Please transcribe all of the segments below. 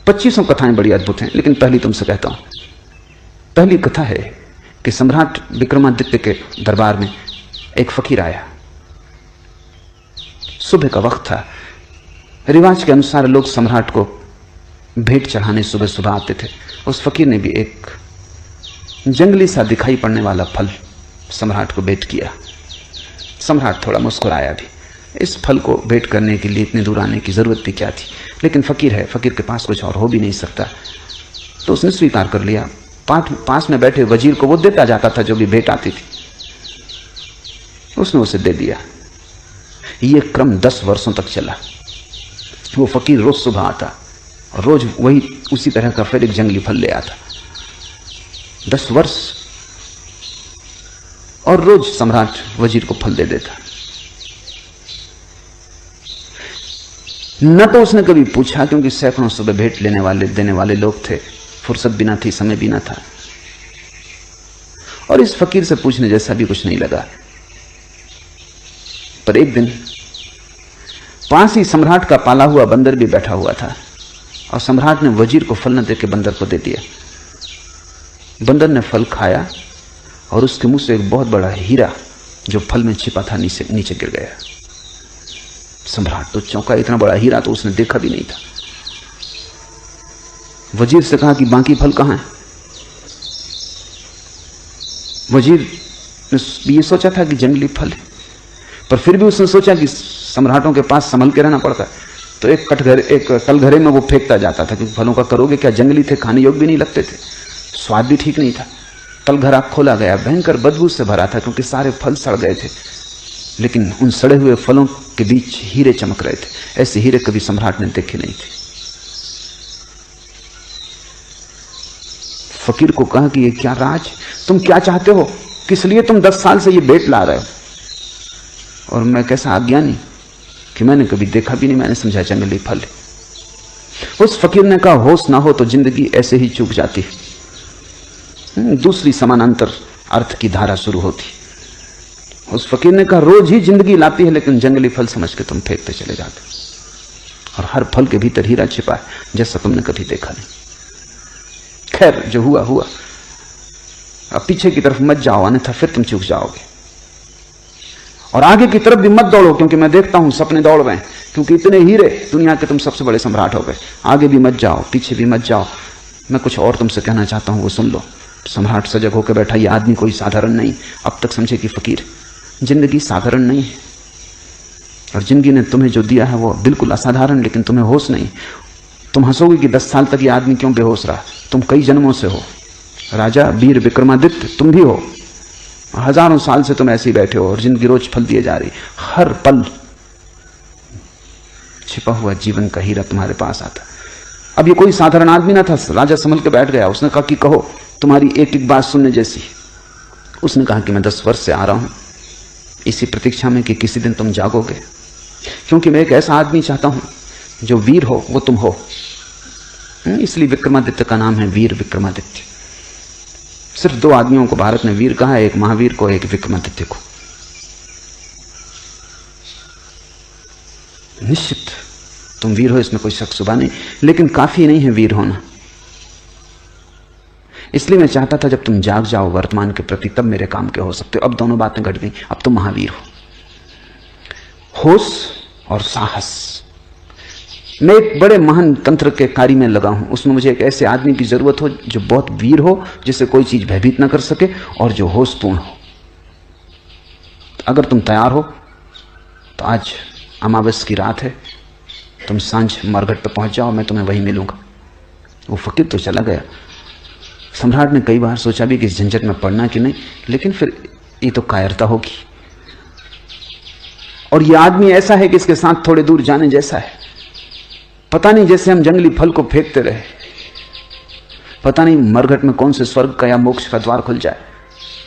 25 कथाएं बड़ी अद्भुत हैं, लेकिन पहली तुमसे कहता हूं। पहली कथा है कि सम्राट विक्रमादित्य के दरबार में एक फकीर आया। सुबह का वक्त था। रिवाज के अनुसार लोग सम्राट को भेंट चढ़ाने सुबह सुबह आते थे। उस फकीर ने भी एक जंगली सा दिखाई पड़ने वाला फल सम्राट को भेंट किया। सम्राट थोड़ा मुस्कुराया भी। इस फल को भेंट करने के लिए इतनी दूर आने की जरूरत भी क्या थी, लेकिन फकीर है, फकीर के पास कुछ और हो भी नहीं सकता, तो उसने स्वीकार कर लिया। पास में बैठे वजीर को वो देता जाता था जो भी भेंट आती थी, उसने उसे दे दिया। ये क्रम 10 वर्षों तक चला। वो फकीर रोज सुबह आता और रोज वही उसी तरह का फिर एक जंगली फल ले आता। 10 वर्ष, और रोज सम्राट वजीर को फल दे देता। न तो उसने कभी पूछा, क्योंकि सैकड़ों सुबह भेंट लेने वाले देने वाले लोग थे, फुर्सत भी ना थी, समय भी ना था, और इस फकीर से पूछने जैसा भी कुछ नहीं लगा। पर एक दिन पास ही सम्राट का पाला हुआ बंदर भी बैठा हुआ था, और सम्राट ने वजीर को फल न देके बंदर को दे दिया। बंदर ने फल खाया और उसके मुंह से एक बहुत बड़ा हीरा जो फल में छिपा था नीचे गिर गया। सम्राट तो चौंका, इतना बड़ा हीरा तो उसने देखा भी नहीं था। वजीर से कहा कि बाकी फल कहां है? वजीर ने ये सोचा था कि जंगली फल है, पर फिर भी उसने सोचा कि सम्राटों के पास संभल के रहना पड़ता है, तो एक तलघरे में वो फेंकता जाता था, क्योंकि फलों का करोगे क्या, जंगली थे, खाने योग्य भी नहीं लगते थे, स्वाद भी ठीक नहीं था। तलघरा खोला गया, भयंकर बदबू से भरा था, क्योंकि सारे फल सड़ गए थे, लेकिन उन सड़े हुए फलों के बीच हीरे चमक रहे थे। ऐसे हीरे कभी सम्राट ने देखे नहीं थे। फकीर को कहा कि ये क्या राज, तुम क्या चाहते हो, किस लिए तुम 10 साल से ये भेंट ला रहे हो? और मैं कैसा अज्ञानी कि मैंने कभी देखा भी नहीं, मैंने समझा जंगली फल। उस फकीर ने कहा, होश ना हो तो जिंदगी ऐसे ही चूक जाती है, दूसरी समानांतर अर्थ की धारा शुरू होती। उस फकीर ने कहा, रोज ही जिंदगी लाती है, लेकिन जंगली फल समझ के तुम फेंकते चले जाते, और हर फल के भीतर हीरा छिपा है जैसा तुमने कभी देखा नहीं। खैर, जो हुआ हुआ, अब पीछे की तरफ मत जाओ, अन्यथा फिर तुम चूक जाओगे, और आगे की तरफ भी मत दौड़ो, क्योंकि मैं देखता हूं सपने दौड़ रहे हैं, क्योंकि इतने हीरे, दुनिया के तुम सबसे बड़े सम्राट हो गए। आगे भी मत जाओ, पीछे भी मत जाओ, मैं कुछ और तुमसे कहना चाहता हूं, वो सुन लो। सम्राट सजग होकर बैठा, ये आदमी कोई साधारण नहीं। अब तक समझे कि फकीर, जिंदगी साधारण नहीं है, और जिंदगी ने तुम्हें जो दिया है वो बिल्कुल असाधारण, लेकिन तुम्हें होश नहीं। तुम हंसोगे कि 10 साल तक ये आदमी क्यों बेहोश रहा, तुम कई जन्मों से हो। राजा वीर विक्रमादित्य तुम भी हो, हजारों साल से तुम ऐसे ही बैठे हो, और जिंदगी रोज फल दिए जा रही। हर पल छिपा हुआ जीवन का हीरा तुम्हारे पास आता। अब ये कोई साधारण आदमी ना था, राजा संभल के बैठ गया। उसने कहा कि कहो, तुम्हारी एक एक बात सुनने जैसी। उसने कहा कि मैं 10 वर्ष से आ रहा हूं इसी प्रतीक्षा में कि किसी दिन तुम जागोगे, क्योंकि मैं एक ऐसा आदमी चाहता हूं जो वीर हो, वो तुम हो। इसलिए विक्रमादित्य का नाम है वीर विक्रमादित्य। सिर्फ 2 आदमियों को भारत ने वीर कहा है, एक महावीर को, एक विक्रमादित्य को। निश्चित तुम वीर हो, इसमें कोई शक शुबा नहीं, लेकिन काफी नहीं है वीर होना। इसलिए मैं चाहता था जब तुम जाग जाओ वर्तमान के प्रति, तब मेरे काम के हो सकते हो। अब दोनों बातें घट गई, अब तुम महावीर हो। होश और साहस। मैं एक बड़े महान तंत्र के कार्य में लगा हूं, उसमें मुझे एक ऐसे आदमी की जरूरत हो जो बहुत वीर हो, जिसे कोई चीज भयभीत न कर सके, और जो होशपूर्ण हो। अगर तुम तैयार हो तो आज अमावस की रात है, तुम सांझ मरघट पर पहुंच जाओ, मैं तुम्हें वहीं मिलूंगा। वो फकीर तो चला गया। सम्राट ने कई बार सोचा भी कि इस झंझट में पड़ना कि नहीं, लेकिन फिर ये तो कायरता होगी, और ये आदमी ऐसा है कि इसके साथ थोड़े दूर जाने जैसा है। पता नहीं, जैसे हम जंगली फल को फेंकते रहे, पता नहीं मरघट में कौन से स्वर्ग का या मोक्ष का द्वार खुल जाए।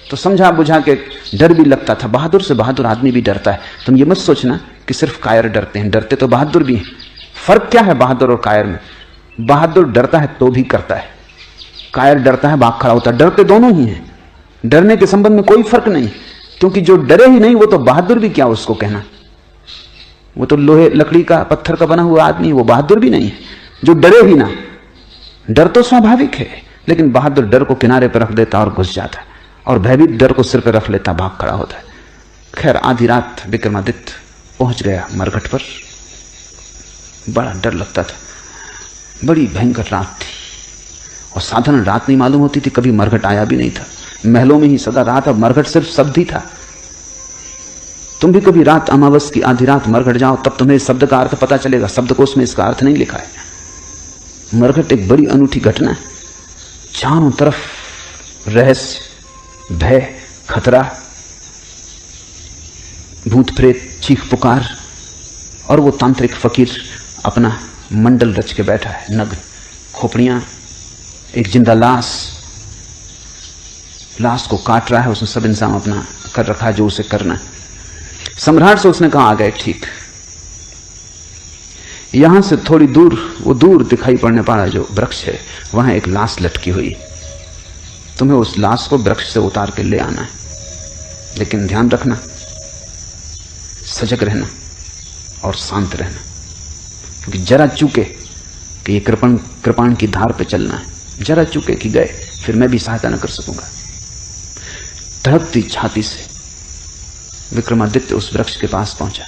तो समझा बुझा के डर भी लगता था। बहादुर से बहादुर आदमी भी डरता है। तुम ये मत सोचना कि सिर्फ कायर डरते हैं, डरते तो बहादुर भी हैं। फर्क क्या है बहादुर और कायर में? बहादुर डरता है तो भी करता है, कायर डरता है भाग खड़ा होता है। डरते दोनों ही हैं, डरने के संबंध में कोई फर्क नहीं, क्योंकि जो डरे ही नहीं वो तो बहादुर भी क्या उसको कहना। वो तो लोहे लकड़ी का पत्थर का बना हुआ आदमी, वो बहादुर भी नहीं है। जो डरे ही ना, डर तो स्वाभाविक है, लेकिन बहादुर डर को किनारे पर रख देता और घुस जाता है, और भयभीत डर को सिर पर रख लेता, भाग खड़ा होता है। खैर आधी रात विक्रमादित्य पहुंच गया मरघट पर। बड़ा डर लगता था, बड़ी भयंकर रात थी, और साधारण रात नहीं मालूम होती थी, कभी मरघट आया भी नहीं था, महलों में ही सदा रात, अब मरघट सिर्फ शब्द ही था। तुम भी कभी रात अमावस की आधी रात मरघट जाओ, तब तुम्हें इस शब्द का अर्थ पता चलेगा, शब्दकोश में इसका अर्थ नहीं लिखा है। मरघट एक बड़ी अनूठी घटना है, चारों तरफ रहस्य, भय, खतरा, भूत प्रेत, चीख पुकार, और वो तांत्रिक फकीर अपना मंडल रच के बैठा है, नग्न, खोपड़ियां, एक जिंदा लाश को काट रहा है, उसने सब इंतजाम अपना कर रखा है जो उसे करना है। सम्राट से उसने कहा आ गए ठीक। यहां से थोड़ी दूर, वो दूर दिखाई पड़ने वाला जो वृक्ष है, वहां एक लाश लटकी हुई, तुम्हें उस लाश को वृक्ष से उतार के ले आना है, लेकिन ध्यान रखना, सजग रहना और शांत रहना, क्योंकि जरा चूके कि ये कृपाण की धार पे चलना है, जरा चूके कि गए, फिर मैं भी सहायता न कर सकूंगा। धड़कती छाती से विक्रमादित्य उस वृक्ष के पास पहुंचा।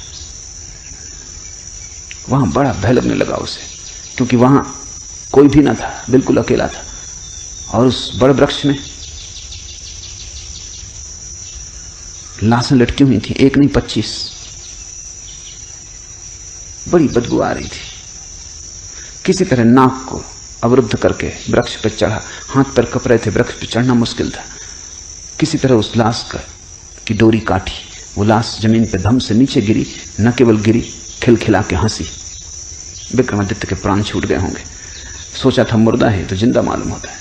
वहां बड़ा भय लगने लगा उसे, क्योंकि वहां कोई भी ना था, बिल्कुल अकेला था, और उस बड़े वृक्ष में लाशें लटकी हुई थी, एक नहीं 25। बड़ी बदबू आ रही थी। किसी तरह नाक को अवरुद्ध करके वृक्ष पर चढ़ा, हाथ पर कप रहे थे, वृक्ष पर चढ़ना मुश्किल था। किसी तरह उस लाश की डोरी काटी, वो लाश जमीन पे धम से नीचे गिरी, न केवल गिरी, खिलखिला के हंसी। विक्रमादित्य के प्राण छूट गए होंगे, सोचा था मुर्दा है तो जिंदा मालूम होता है,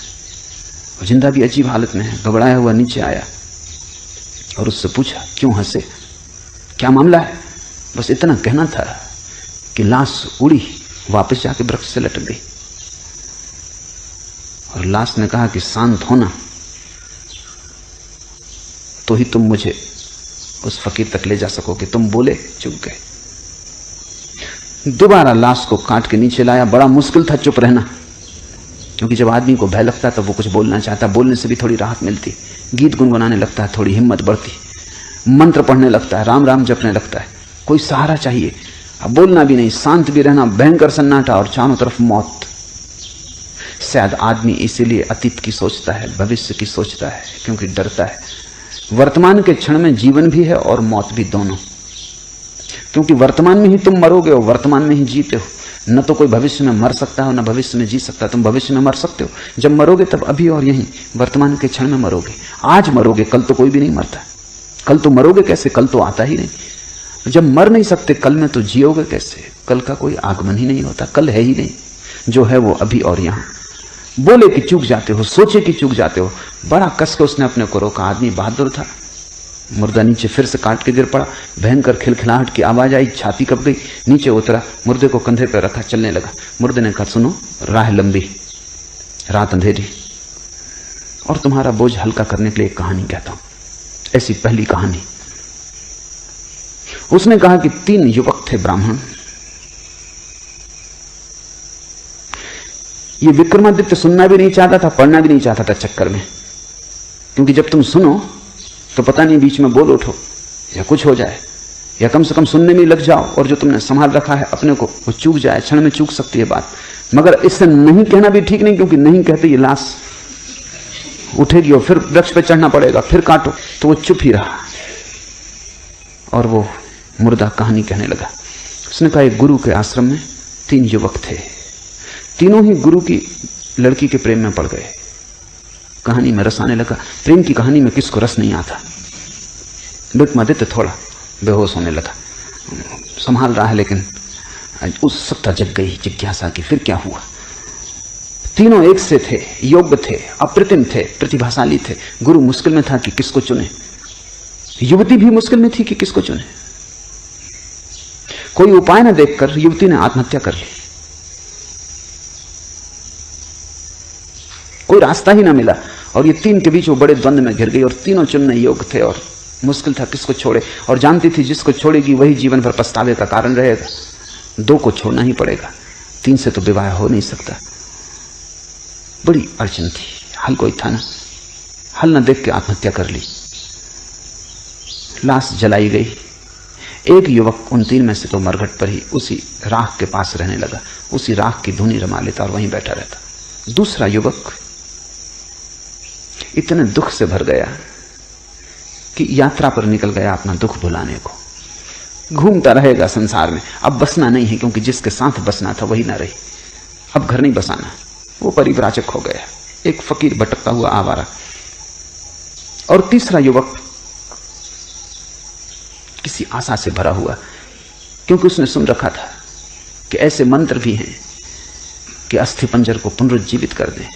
और जिंदा भी अजीब हालत में है। घबराया हुआ नीचे आया और उससे पूछा क्यों हंसे, क्या मामला है। बस इतना कहना था कि लाश उड़ी, वापस जाके वृक्ष से लटक गई, और लाश ने कहा कि शांत होना तो ही तुम मुझे उस फकीर तक ले जा सकोगे। तुम बोले, चुप गए। दोबारा लाश को काट के नीचे लाया। बड़ा मुश्किल था चुप रहना, क्योंकि जब आदमी को भय लगता तब वो कुछ बोलना चाहता, बोलने से भी थोड़ी राहत मिलती, गीत गुनगुनाने लगता है, थोड़ी हिम्मत बढ़ती, मंत्र पढ़ने लगता है, राम राम जपने लगता है, कोई सहारा चाहिए। अब बोलना भी नहीं, शांत भी रहना, भयंकर सन्नाटा और चारों तरफ मौत। शायद आदमी इसीलिए अतीत की सोचता है, भविष्य की सोचता है, क्योंकि डरता है। वर्तमान के क्षण में जीवन भी है और मौत भी, दोनों, क्योंकि वर्तमान में ही तुम मरोगे और वर्तमान में ही जीते हो। न तो कोई भविष्य में मर सकता है, न भविष्य में जी सकता है। तुम भविष्य में मर सकते हो, जब मरोगे तब अभी और यहीं वर्तमान के क्षण में मरोगे। आज मरोगे, कल तो कोई भी नहीं मरता। कल तो मरोगे कैसे, कल तो आता ही नहीं। जब मर नहीं सकते कल में, तो जियोगे कैसे। कल का कोई आगमन ही नहीं होता, कल है ही नहीं, जो है वो अभी और यहां। बोले कि चूक जाते हो, सोचे कि चूक जाते हो। बड़ा कस के उसने अपने को रोका। आदमी बहादुर था। मुर्दा नीचे फिर से काट के गिर पड़ा, भयंकर खिलखिलाहट की आवाज आई, छाती कप गई, नीचे उतरा, मुर्दे को कंधे पर रखा, चलने लगा। मुर्दे ने कहा सुनो, राह लंबी, रात अंधेरी, और तुम्हारा बोझ हल्का करने के लिए एक कहानी कहता हूं। ऐसी पहली कहानी। उसने कहा कि 3 युवक थे ब्राह्मण। ये विक्रमादित्य सुनना भी नहीं चाहता था, पढ़ना भी नहीं चाहता था चक्कर में, क्योंकि जब तुम सुनो तो पता नहीं बीच में बोल उठो या कुछ हो जाए, या कम से कम सुनने में लग जाओ, और जो तुमने संभाल रखा है अपने को वो चूक जाए, क्षण में चूक सकती है बात। मगर इससे नहीं कहना भी ठीक नहीं, क्योंकि नहीं कहते ये लाश उठेगी और फिर वृक्ष पे चढ़ना पड़ेगा, फिर काटो। तो वो चुप ही रहा और वो मुर्दा कहानी कहने लगा। उसने कहा एक गुरु के आश्रम में 3 युवक थे, तीनों ही गुरु की लड़की के प्रेम में पड़ गए। कहानी में रस आने लगा। प्रेम की कहानी में किसको रस नहीं आता। विक्रमादित्य थोड़ा बेहोश होने लगा, संभाल रहा है, लेकिन उत्सुकता जग गई, जिज्ञासा की फिर क्या हुआ। तीनों एक से थे, योग्य थे, अप्रतिम थे, प्रतिभाशाली थे। गुरु मुश्किल में था कि किसको चुने, युवती भी मुश्किल में थी कि किसको चुने। कोई उपाय न देखकर युवती ने आत्महत्या कर ली। कोई रास्ता ही ना मिला, और ये 3 के बीच वो बड़े द्वंद में घिर गई, और तीनों चुनने योग्य थे, और मुश्किल था किसको छोड़े। और जानती थी जिसको छोड़ेगी वही जीवन भर पछतावे का कारण रहेगा। 2 को छोड़ना ही पड़ेगा, 3 से तो विवाह हो नहीं सकता। बड़ी अड़चन थी, हल कोई था ना। हल न देख के आत्महत्या कर ली। लाश जलाई गई। एक युवक उन 3 में से तो मरघट पर ही उसी राख के पास रहने लगा, उसी राख की धुनी रमा लेता और वहीं बैठा रहता। दूसरा युवक इतने दुख से भर गया कि यात्रा पर निकल गया अपना दुख भुलाने को। घूमता रहेगा संसार में, अब बसना नहीं है, क्योंकि जिसके साथ बसना था वही ना रही। अब घर नहीं बसाना, वो परिव्राजक हो गया, एक फकीर भटकता हुआ आवारा। और तीसरा युवक किसी आशा से भरा हुआ, क्योंकि उसने सुन रखा था कि ऐसे मंत्र भी हैं कि अस्थि पंजर को पुनरुज्जीवित कर दें।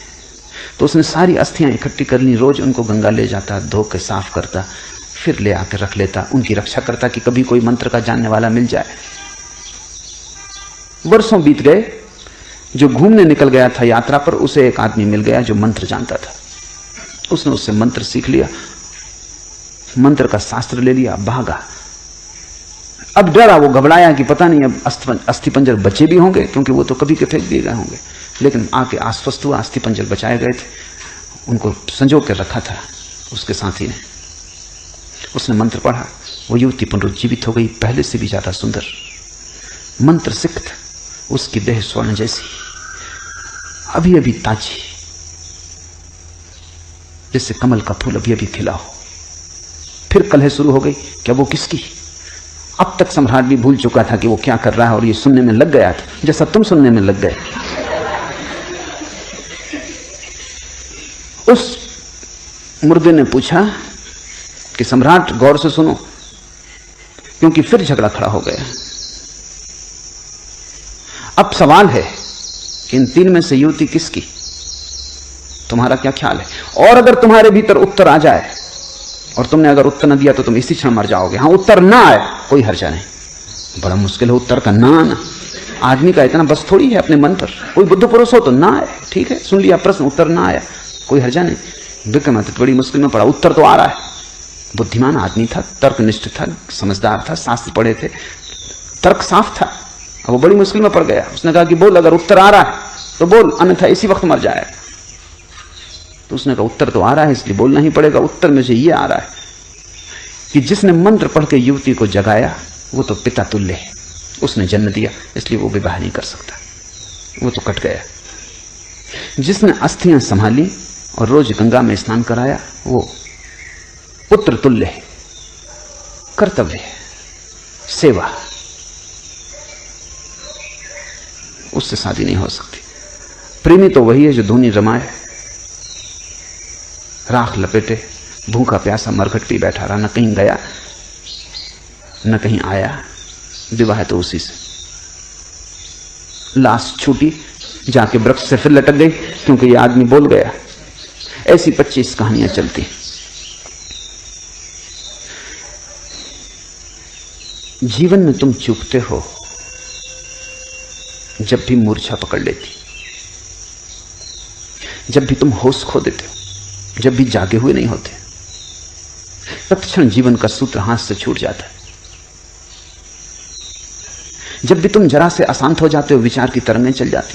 तो उसने सारी अस्थियां इकट्ठी कर ली, रोज उनको गंगा ले जाता, धो के साफ करता, फिर ले आकर रख लेता, उनकी रक्षा करता कि कभी कोई मंत्र का जानने वाला मिल जाए। वर्षों बीत गए। जो घूमने निकल गया था यात्रा पर, उसे एक आदमी मिल गया जो मंत्र जानता था। उसने उससे मंत्र सीख लिया, मंत्र का शास्त्र ले लिया, भागा। अब डरा, वो घबराया कि पता नहीं अब अस्थि पंजर बचे भी होंगे, क्योंकि वो तो कभी के फेंक दिए गए होंगे। लेकिन आके आश्वस्त हुआ, अस्थि पंजर बचाए गए थे, उनको संजो के रखा था उसके साथी ने। उसने मंत्र पढ़ा, वो युवती पुनरुज्जीवित हो गई, पहले से भी ज्यादा सुंदर, मंत्र सिक्त, उसकी देह स्वर्ण जैसी, अभी अभी ताजी, जैसे कमल का फूल अभी अभी खिला हो। फिर कलह शुरू हो गई, क्या वो किसकी? अब तक सम्राट भी भूल चुका था कि वो क्या कर रहा है, और ये सुनने में लग गया था जैसा तुम सुनने में लग गए। उस मुर्दे ने पूछा कि सम्राट गौर से सुनो, क्योंकि फिर झगड़ा खड़ा हो गया। अब सवाल है कि इन 3 में से युवती किसकी? तुम्हारा क्या ख्याल है? और अगर तुम्हारे भीतर उत्तर आ जाए, और तुमने अगर उत्तर न दिया तो तुम इसी क्षण मर जाओगे। हाँ, उत्तर ना आए कोई हर्जा नहीं, बड़ा मुश्किल है उत्तर का ना आना। आदमी का इतना बस थोड़ी है अपने मन पर। कोई बुद्ध पुरुष हो तो ना आए, ठीक है, सुन लिया प्रश्न, उत्तर ना आया, कोई हर्जा नहीं। विक्रमादित्य बड़ी मुश्किल में पड़ा, उत्तर तो आ रहा है। बुद्धिमान आदमी था, तर्कनिष्ठ था, समझदार था, शास्त्र पढ़े थे, तर्क साफ था। अब वो बड़ी मुश्किल में पड़ गया। उसने कहा कि बोल, अगर उत्तर आ रहा है तो बोल, अन्यथा इसी वक्त मर जाए। तो उसने कहा उत्तर तो आ रहा है, इसलिए बोलना ही पड़ेगा। उत्तर में से ये आ रहा है कि जिसने मंत्र पढ़ के युवती को जगाया वो तो पिता तुल्य है, उसने जन्म दिया, इसलिए वो विवाह नहीं कर सकता, वो तो कट गया। जिसने अस्थियां संभाली और रोज गंगा में स्नान कराया वो पुत्र तुल्य है, कर्तव्य है, सेवा, उससे शादी नहीं हो सकती। प्रेमी तो वही है जो धुनी रमाए, राख लपेटे, भूखा प्यासा मरघट पे बैठा रहा, न कहीं गया न कहीं आया। विवाह तो उसी से। लाश छूटी, जाके वृक्ष से फिर लटक गई, क्योंकि ये आदमी बोल गया। ऐसी 25 कहानियां चलती। जीवन में तुम चूकते हो जब भी मूर्छा पकड़ लेती, जब भी तुम होश खो देते हो, जब भी जागे हुए नहीं होते, तत्क्षण जीवन का सूत्र हाथ से छूट जाता है। जब भी तुम जरा से अशांत हो जाते हो, विचार की तरंगें चल जाती,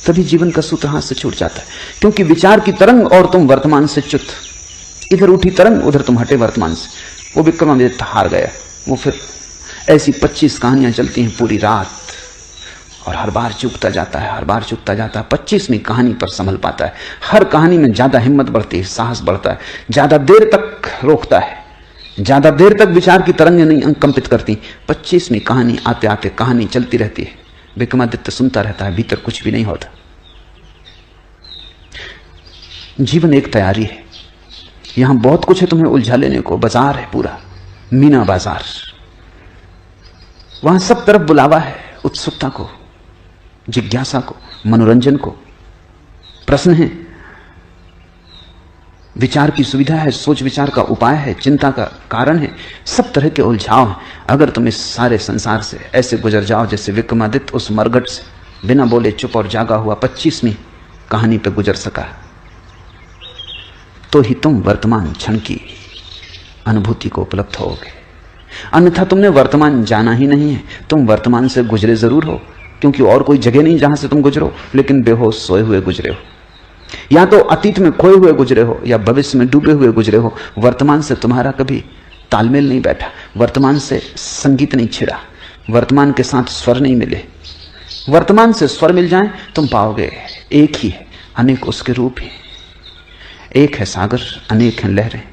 तभी जीवन का सूत्र हाथ से छूट जाता है। क्योंकि विचार की तरंग और तुम वर्तमान से च्युत, इधर उठी तरंग, उधर तुम हटे वर्तमान से। वो विक्रमादित्य हार गया। वो फिर ऐसी 25 कहानियां चलती हैं पूरी रात, और हर बार चूकता जाता है, हर बार चूकता जाता है। 25वीं कहानी पर संभल पाता है। हर कहानी में ज्यादा हिम्मत बढ़ती है, साहस बढ़ता है, ज्यादा देर तक रोकता है, ज्यादा देर तक विचार की तरंगें नहीं कंपित करती। 25वीं कहानी आते आते कहानी चलती रहती है। विक्रमादित्य सुनता रहता है, भीतर कुछ भी नहीं होता। जीवन एक तैयारी है, यहां बहुत कुछ है तुम्हें उलझा लेने को। बाजार है पूरा, मीना बाजार, वहां सब तरफ बुलावा है, उत्सुकता को, जिज्ञासा को, मनोरंजन को। प्रश्न है, विचार की सुविधा है, सोच विचार का उपाय है, चिंता का कारण है, सब तरह के उलझाव हैं। अगर तुम इस सारे संसार से ऐसे गुजर जाओ जैसे विक्रमादित्य उस मरघट से बिना बोले चुप और जागा हुआ 25वीं कहानी पे गुजर सका, तो ही तुम वर्तमान क्षण की अनुभूति को उपलब्ध होगे। अन्यथा तुमने वर्तमान जाना ही नहीं है। तुम वर्तमान से गुजरे जरूर हो, क्योंकि और कोई जगह नहीं जहां से तुम गुजरो, लेकिन बेहोश सोए हुए गुजरे हो। या तो अतीत में खोए हुए गुजरे हो या भविष्य में डूबे हुए गुजरे हो, वर्तमान से तुम्हारा कभी तालमेल नहीं बैठा, वर्तमान से संगीत नहीं छिड़ा, वर्तमान के साथ स्वर नहीं मिले। वर्तमान से स्वर मिल जाएं, तुम पाओगे एक ही है, अनेक उसके रूप ही। एक है सागर, अनेक हैं लहरें।